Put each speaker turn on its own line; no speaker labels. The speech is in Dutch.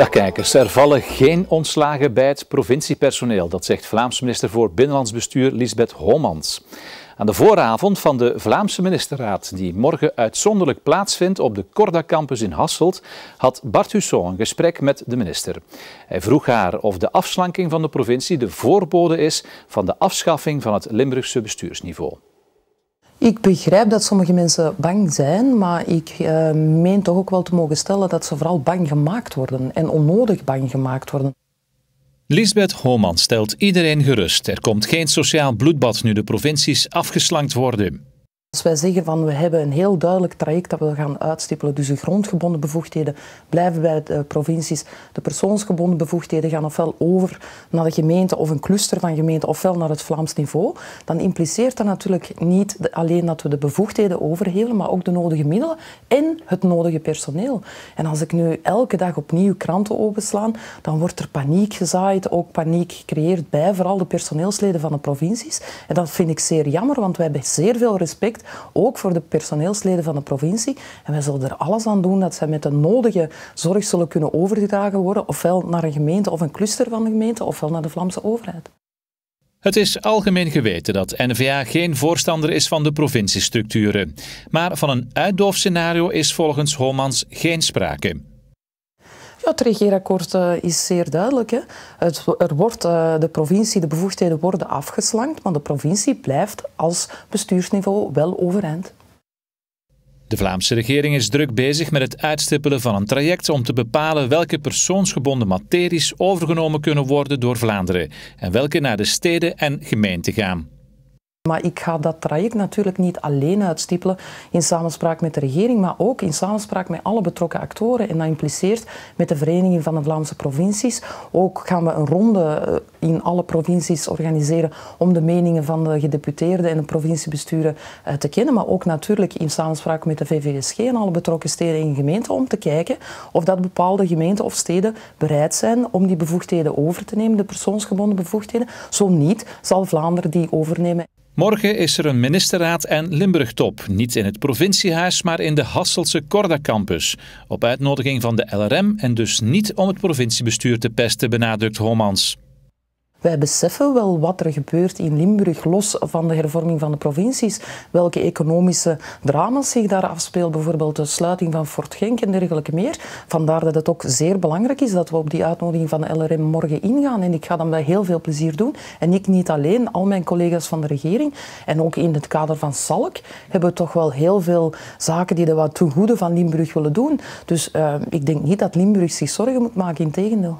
Dag kijkers, er vallen geen ontslagen bij het provinciepersoneel. Dat zegt Vlaams minister voor Binnenlands Bestuur Liesbeth Homans. Aan de vooravond van de Vlaamse ministerraad, die morgen uitzonderlijk plaatsvindt op de Korda campus in Hasselt, had Bart Hussou een gesprek met de minister. Hij vroeg haar of de afslanking van de provincie de voorbode is van de afschaffing van het Limburgse bestuursniveau.
Ik begrijp dat sommige mensen bang zijn, maar ik meen toch ook wel te mogen stellen dat ze vooral bang gemaakt worden en onnodig bang gemaakt worden.
Liesbeth Homans stelt iedereen gerust. Er komt geen sociaal bloedbad nu de provincies afgeslankt worden.
Als wij zeggen van we hebben een heel duidelijk traject dat we gaan uitstippelen, dus de grondgebonden bevoegdheden blijven bij de provincies, de persoonsgebonden bevoegdheden gaan ofwel over naar de gemeente of een cluster van gemeenten ofwel naar het Vlaams niveau, dan impliceert dat natuurlijk niet alleen dat we de bevoegdheden overhevelen, maar ook de nodige middelen en het nodige personeel. En als ik nu elke dag opnieuw kranten openslaan, dan wordt er paniek gezaaid, ook paniek gecreëerd bij vooral de personeelsleden van de provincies. En dat vind ik zeer jammer, want wij hebben zeer veel respect ook voor de personeelsleden van de provincie. En wij zullen er alles aan doen dat zij met de nodige zorg zullen kunnen overgedragen worden, ofwel naar een gemeente of een cluster van de gemeente, ofwel naar de Vlaamse overheid.
Het is algemeen geweten dat N-VA geen voorstander is van de provinciestructuren. Maar van een uitdoofscenario is volgens Homans geen sprake.
Ja, het regeerakkoord is zeer duidelijk. Hè. De provincie, de bevoegdheden worden afgeslankt, maar de provincie blijft als bestuursniveau wel overeind.
De Vlaamse regering is druk bezig met het uitstippelen van een traject om te bepalen welke persoonsgebonden materies overgenomen kunnen worden door Vlaanderen en welke naar de steden en gemeenten gaan.
Maar ik ga dat traject natuurlijk niet alleen uitstippelen in samenspraak met de regering, maar ook in samenspraak met alle betrokken actoren. En dat impliceert met de Vereniging van de Vlaamse Provincies. Ook gaan we een ronde in alle provincies organiseren om de meningen van de gedeputeerden en de provinciebesturen te kennen. Maar ook natuurlijk in samenspraak met de VVSG en alle betrokken steden en gemeenten om te kijken of dat bepaalde gemeenten of steden bereid zijn om die bevoegdheden over te nemen, de persoonsgebonden bevoegdheden. Zo niet, zal Vlaanderen die overnemen.
Morgen is er een ministerraad en Limburgtop. Niet in het provinciehuis, maar in de Hasseltse Korda campus. Op uitnodiging van de LRM en dus niet om het provinciebestuur te pesten, benadrukt Homans.
Wij beseffen wel wat er gebeurt in Limburg, los van de hervorming van de provincies. Welke economische drama's zich daar afspelen, bijvoorbeeld de sluiting van Fort Genk en dergelijke meer. Vandaar dat het ook zeer belangrijk is dat we op die uitnodiging van de LRM morgen ingaan. En ik ga dat met heel veel plezier doen. En ik niet alleen, al mijn collega's van de regering. En ook in het kader van SALK hebben we toch wel heel veel zaken die wat ten goede van Limburg willen doen. Dus ik denk niet dat Limburg zich zorgen moet maken, integendeel.